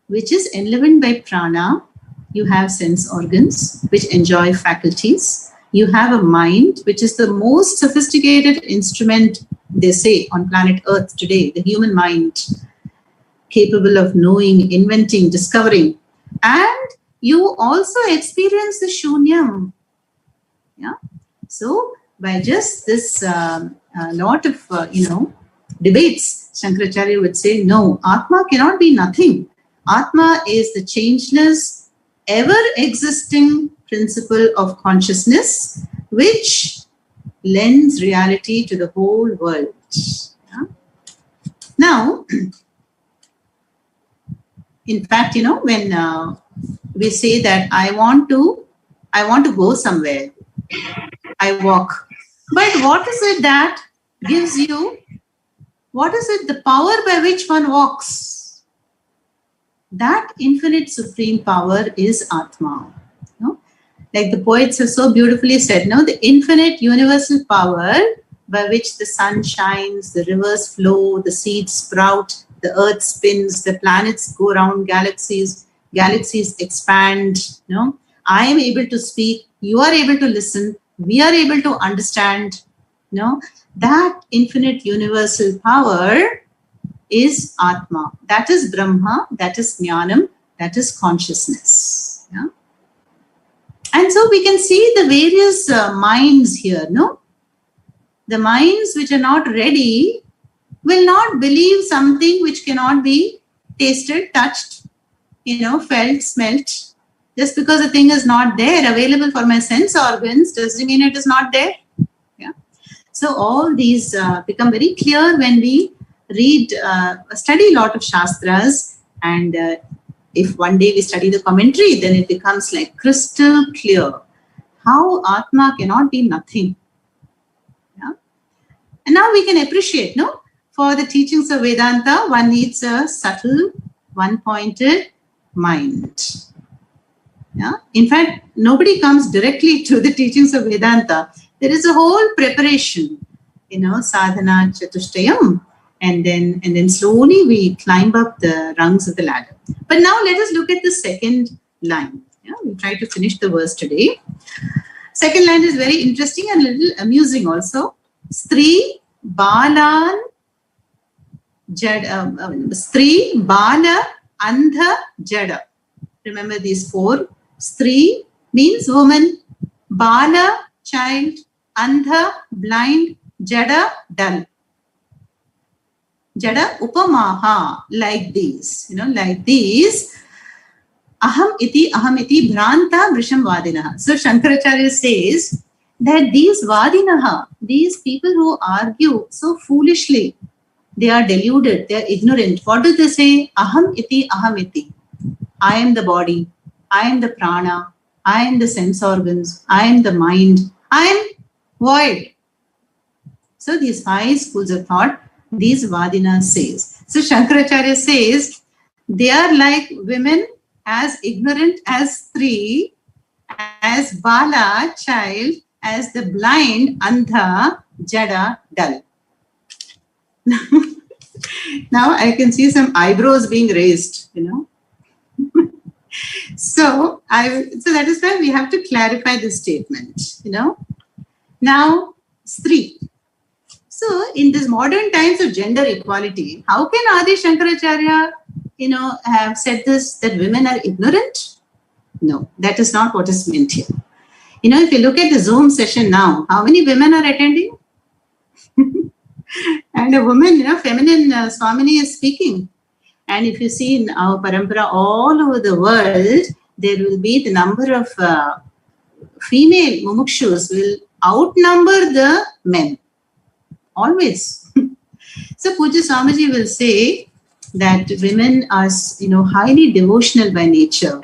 A: which is enlivened by prana. You have sense organs which enjoy faculties. You have a mind which is the most sophisticated instrument, they say, on planet Earth today, the human mind. capable of knowing, inventing, discovering. And you also experience the shunyam. Yeah. So by just this lot of, debates, Shankaracharya would say, no, Atma cannot be nothing. Atma is the changeless, ever-existing principle of consciousness, which lends reality to the whole world. Yeah? Now, in fact, when we say that I want to go somewhere, I walk. But what is it that gives you? What is it? The power by which one walks. That infinite supreme power is Atma. Like the poets have so beautifully said, the infinite universal power by which the sun shines, the rivers flow, the seeds sprout, the earth spins, the planets go around galaxies expand. I am able to speak, you are able to listen, we are able to understand. That infinite universal power is Atma. That is Brahma, that is Jnanam, that is consciousness. Yeah? And so we can see the various minds here, The minds which are not ready will not believe something which cannot be tasted, touched, felt, smelt. Just because a thing is not there, available for my sense organs, doesn't mean it is not there. Yeah. So all these become very clear when we study a lot of Shastras, and if one day we study the commentary, then it becomes like crystal clear how Atma cannot be nothing. Yeah? And now we can appreciate, for the teachings of Vedanta, one needs a subtle, one-pointed mind. Yeah? In fact, nobody comes directly to the teachings of Vedanta. There is a whole preparation, sadhana, chatushtayam, and then slowly we climb up the rungs of the ladder. But now let us look at the second line. Yeah? We'll try to finish the verse today. Second line is very interesting and a little amusing also. Stri, Balan, Stri, Bala, Andha, Jada. Remember these four. Stri means woman, Bala, child, Andha, blind, Jada, dull. Jada upamaha, like these, like these. Aham iti bhranta vrisham vadinaha. So Shankaracharya says that these vadinaha, these people who argue so foolishly, they are deluded, they are ignorant. What do they say? Aham iti. I am the body, I am the prana, I am the sense organs, I am the mind, I am void. So these five schools of thought, these Vadinas says. So Shankaracharya says they are like women, as ignorant as Stri, as Bala, child, as the blind, Andha, Jada, dull. Now I can see some eyebrows being raised, So that is why we have to clarify this statement, Now, Stri. So in this modern times of gender equality, how can Adi Shankaracharya, have said this, that women are ignorant? No, that is not what is meant here. If you look at the Zoom session now, how many women are attending? And a woman, feminine Swamini is speaking. And if you see in our parampara all over the world, there will be the number of female mumukshus will outnumber the men. Always. So Puja Swamiji will say that women are, highly devotional by nature,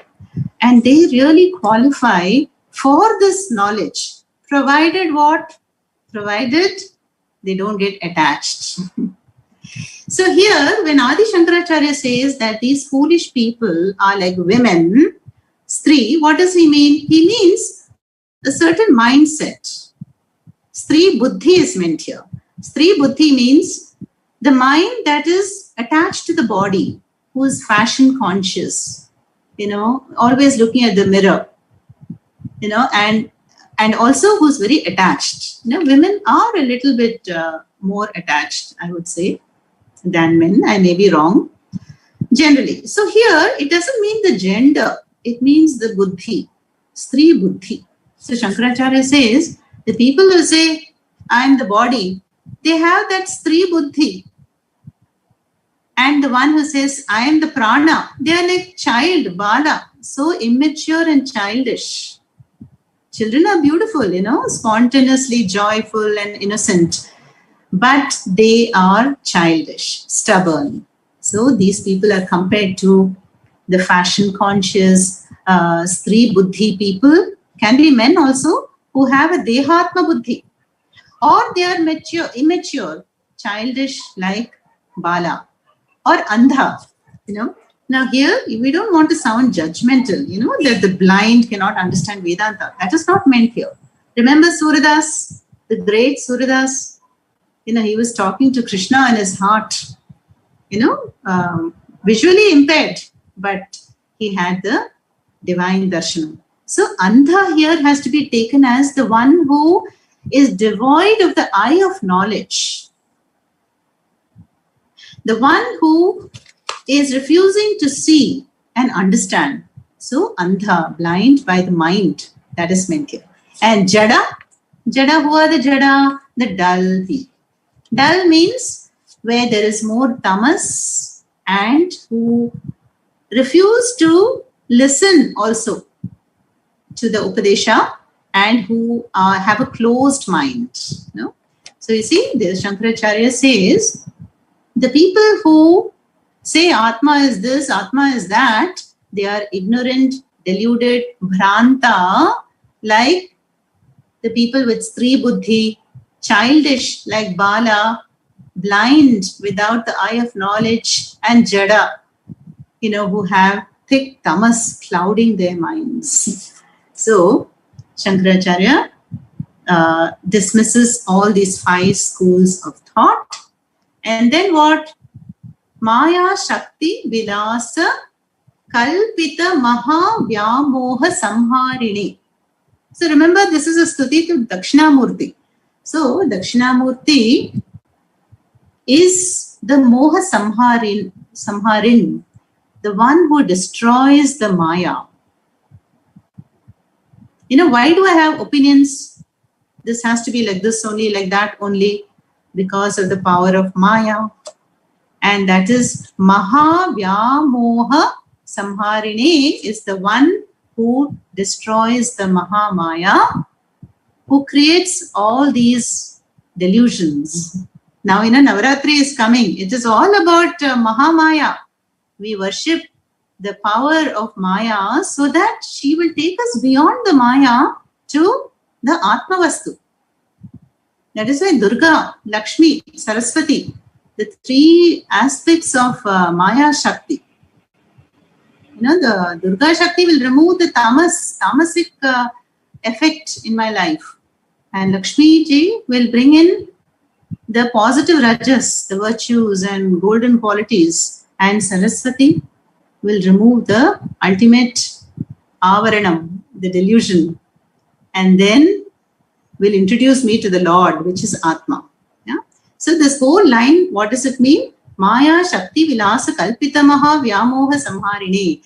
A: and they really qualify for this knowledge, provided what? Provided they don't get attached. So here, when Adi Shankaracharya says that these foolish people are like women, Stri, what does he mean? He means a certain mindset. Stri Buddhi is meant here. Stri Buddhi means the mind that is attached to the body, who is fashion conscious, always looking at the mirror, and also who's very attached. Women are a little bit more attached, I would say, than men. I may be wrong. Generally. So here, it doesn't mean the gender. It means the buddhi, stri buddhi. So Shankaracharya says, the people who say, I am the body, they have that stri buddhi. And the one who says, I am the prana, they are like child, bala, so immature and childish. Children are beautiful, spontaneously joyful and innocent. But they are childish, stubborn. So these people are compared to the fashion conscious, stri buddhi people, can be men also, who have a dehatma buddhi. Or they are immature, childish like bala or andha. Now here, we don't want to sound judgmental, that the blind cannot understand Vedanta. That is not meant here. Remember Suradas, the great Suradas? He was talking to Krishna in his heart, visually impaired, but he had the divine darshanam. So andha here has to be taken as the one who is devoid of the eye of knowledge. The one who is refusing to see and understand. So andha, blind by the mind, that is meant here. And jada, who are the jada? The dull people. Dull means where there is more tamas and who refuse to listen also to the Upadesha and who have a closed mind. So you see, the Shankaracharya says, the people who say Atma is this, Atma is that, they are ignorant, deluded, bhranta, like the people with stri buddhi, childish like bala, blind without the eye of knowledge, and jada, who have thick tamas clouding their minds. So Shankaracharya dismisses all these 5 schools of thought. And then what? Maya Shakti Vilasa Kalpita Maha Vyamoha Samharini. So remember, this is a stuti to Dakshinamurthy. So Dakshinamurthy is the Moha Samharin, the one who destroys the Maya. Why do I have opinions? This has to be like this only, like that only, because of the power of Maya. And that is Maha Vyamoha Samharini is the one who destroys the Maha Maya, who creates all these delusions. Now, Navaratri is coming. It is all about Mahamaya. We worship the power of Maya so that she will take us beyond the Maya to the Atma Vastu. That is why Durga, Lakshmi, Saraswati, the 3 aspects of Maya Shakti. The Durga Shakti will remove the tamasic effect in my life. And Lakshmi ji will bring in the positive rajas, the virtues and golden qualities. And Saraswati will remove the ultimate avaranam, the delusion. And then will introduce me to the Lord, which is Atma. Yeah? So this whole line, what does it mean? Maya Shakti Vilasa Kalpita Maha Vyamoha Samharini.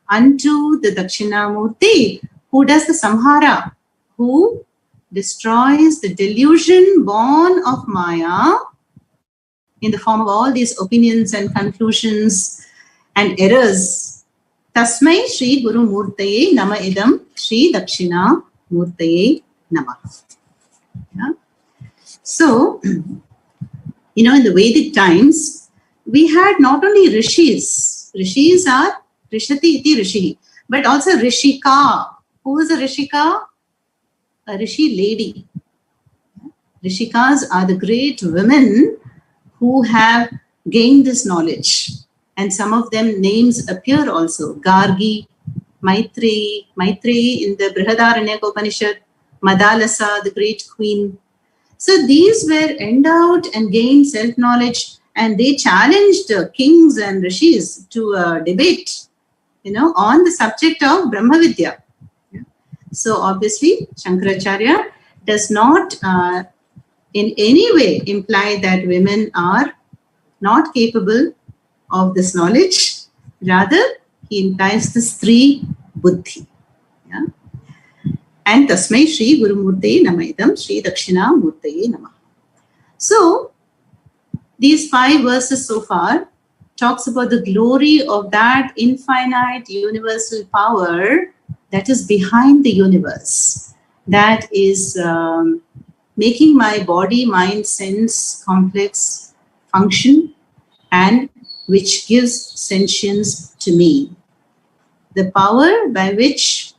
A: Unto the Dakshinamurthy, who does the samhara, who destroys the delusion born of Maya in the form of all these opinions and conclusions and errors. Tasmai Shri Guru Murtaye Nama Idam Shri Dakshinamurtaye Nama. Yeah? So, in the Vedic times, we had not only rishis. Rishis are Rishati iti Rishi, but also Rishika. Who is a Rishika? A Rishi lady. Rishikas are the great women who have gained this knowledge. And some of them names appear also. Gargi, Maitreyi in the Brihadaranyaka Upanishad, Madalasa, the great queen. So these were endowed and gained self-knowledge, and they challenged kings and rishis to debate, on the subject of Brahma Vidya. So obviously, Shankaracharya does not in any way imply that women are not capable of this knowledge. Rather, he implies this three buddhi. Yeah? And Tasmai Shri Gurumurtaye Namaidam Shri Dakshinamurthaye Namah. So, these 5 verses so far talks about the glory of that infinite universal power that is behind the universe, that is making my body, mind, sense complex function, and which gives sentience to me. The power by which,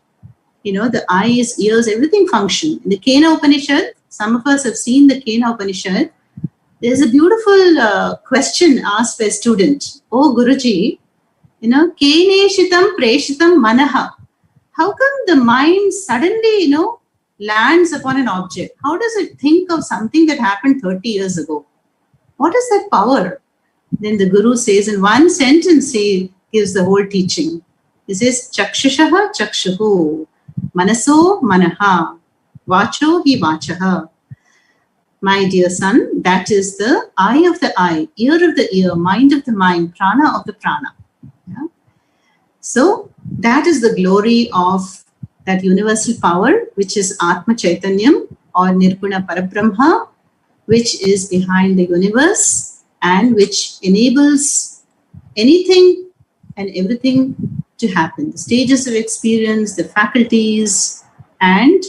A: the eyes, ears, everything function. In the Kena Upanishad, some of us have seen the Kena Upanishad. There's a beautiful question asked by a student. Oh, Guruji, Keneshitam Preshitam Manaha. How come the mind suddenly, lands upon an object? How does it think of something that happened 30 years ago? What is that power? Then the Guru says in one sentence, he gives the whole teaching. He says, Chakshushaha Chakshuhu, Manaso Manaha, Vacho hi Vachaha. My dear son, that is the eye of the eye, ear of the ear, mind of the mind, prana of the prana. Yeah? So that is the glory of that universal power, which is Atma Chaitanyam or Nirguna Parabrahma, which is behind the universe and which enables anything and everything to happen. The stages of experience, the faculties, and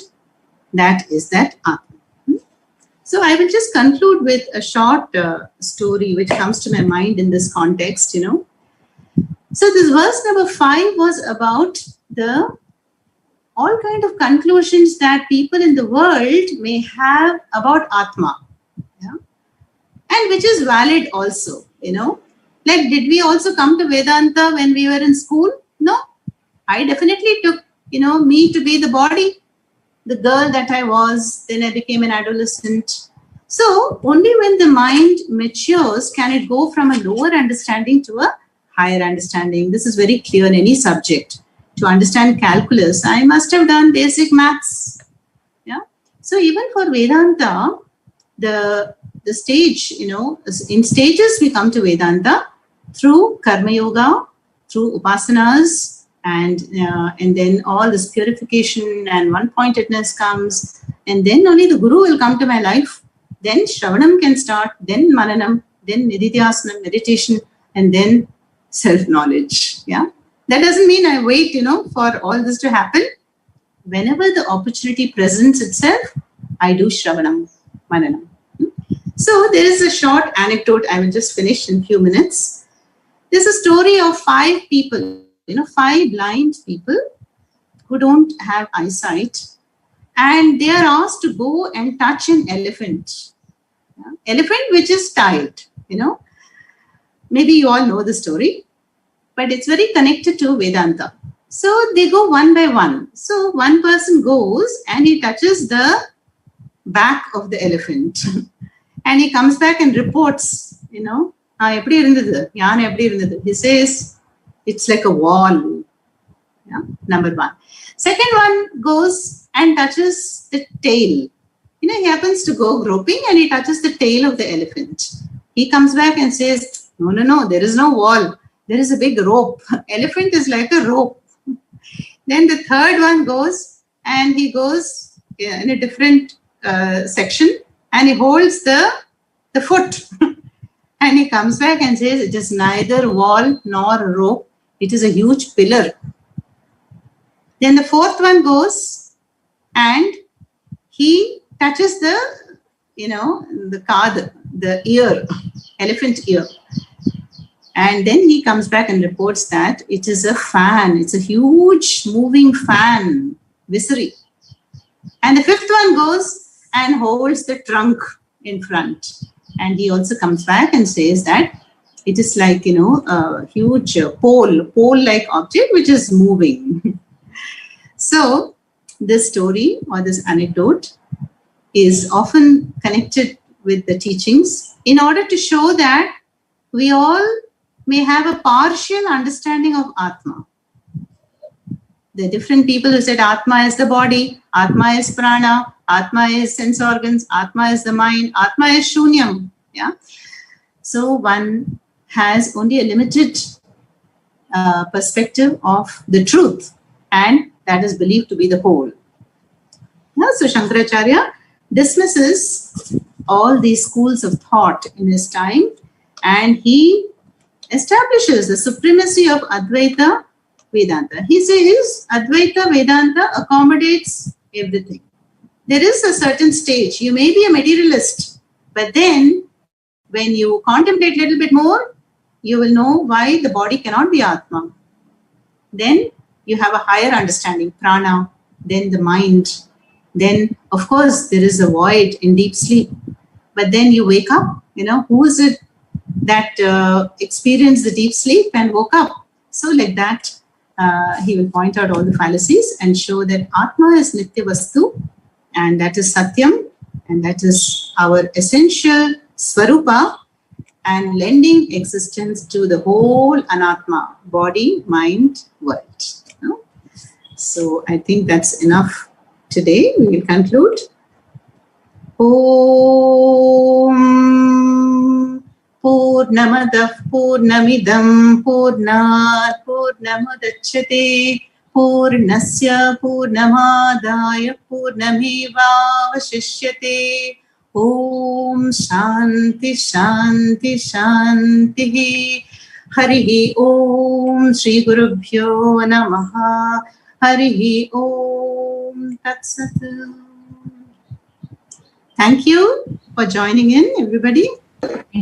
A: that is that Atma. So I will just conclude with a short story which comes to my mind in this context, So this verse number 5 was about the all kind of conclusions that people in the world may have about Atma. Yeah? And which is valid also, Like, did we also come to Vedanta when we were in school? No. I definitely took, me to be the body. The girl that I was, then I became an adolescent. So only when the mind matures can it go from a lower understanding to a higher understanding. This is very clear in any subject. To understand calculus, I must have done basic maths. Yeah. So even for Vedanta, the stage, in stages we come to Vedanta through Karma Yoga, through Upasanas, and then all this purification and one-pointedness comes, and then only the Guru will come to my life. Then Shravanam can start, then Mananam, then Nididhyasana, meditation, and then self-knowledge. Yeah, that doesn't mean I wait, for all this to happen. Whenever the opportunity presents itself, I do Shravanam, Mananam. So there is a short anecdote I will just finish in a few minutes. There's a story of 5 people. 5 blind people who don't have eyesight, and they are asked to go and touch an elephant. Yeah? Elephant which is tied, Maybe you all know the story, but it's very connected to Vedanta. So they go one by one. So one person goes and he touches the back of the elephant and he comes back and reports, he says, it's like a wall. Yeah? Number 1. Second one goes and touches the tail. He happens to go groping and he touches the tail of the elephant. He comes back and says, no, there is no wall. There is a big rope. Elephant is like a rope. Then the third one goes and he goes in a different section and he holds the foot. And he comes back and says, it is neither wall nor rope. It is a huge pillar. Then the fourth one goes and he touches the ear, elephant ear. And then he comes back and reports that it is a fan. It's a huge moving fan, viscery. And the fifth one goes and holds the trunk in front. And he also comes back and says that it is like, a huge pole-like object which is moving. So this story or this anecdote is often connected with the teachings in order to show that we all may have a partial understanding of Atma. The different people who said Atma is the body, Atma is prana, Atma is sense organs, Atma is the mind, Atma is shunyam. Yeah. So one has only a limited perspective of the truth, and that is believed to be the whole. Now, so Shankaracharya dismisses all these schools of thought in his time, and he establishes the supremacy of Advaita Vedanta. He says Advaita Vedanta accommodates everything. There is a certain stage. You may be a materialist, but then when you contemplate a little bit more, you will know why the body cannot be Atma. Then you have a higher understanding, prana, then the mind. Then, of course, there is a void in deep sleep. But then you wake up, who is it that experienced the deep sleep and woke up? So like that, he will point out all the fallacies and show that Atma is Nitya Vastu, and that is Satyam, and that is our essential Swarupa, and lending existence to the whole Anatma, body, mind, world. So I think that's enough today. We will conclude. Om Purnamadah Purnamidam Purnat Purnamudachyate Purnasya Purnamadaya Purnameva Vashishyate. Om Shanti Shanti Shanti. Harihi Om Shri Gurubhyo Namaha. Harihi Om Tat Sat. Thank you for joining in, everybody.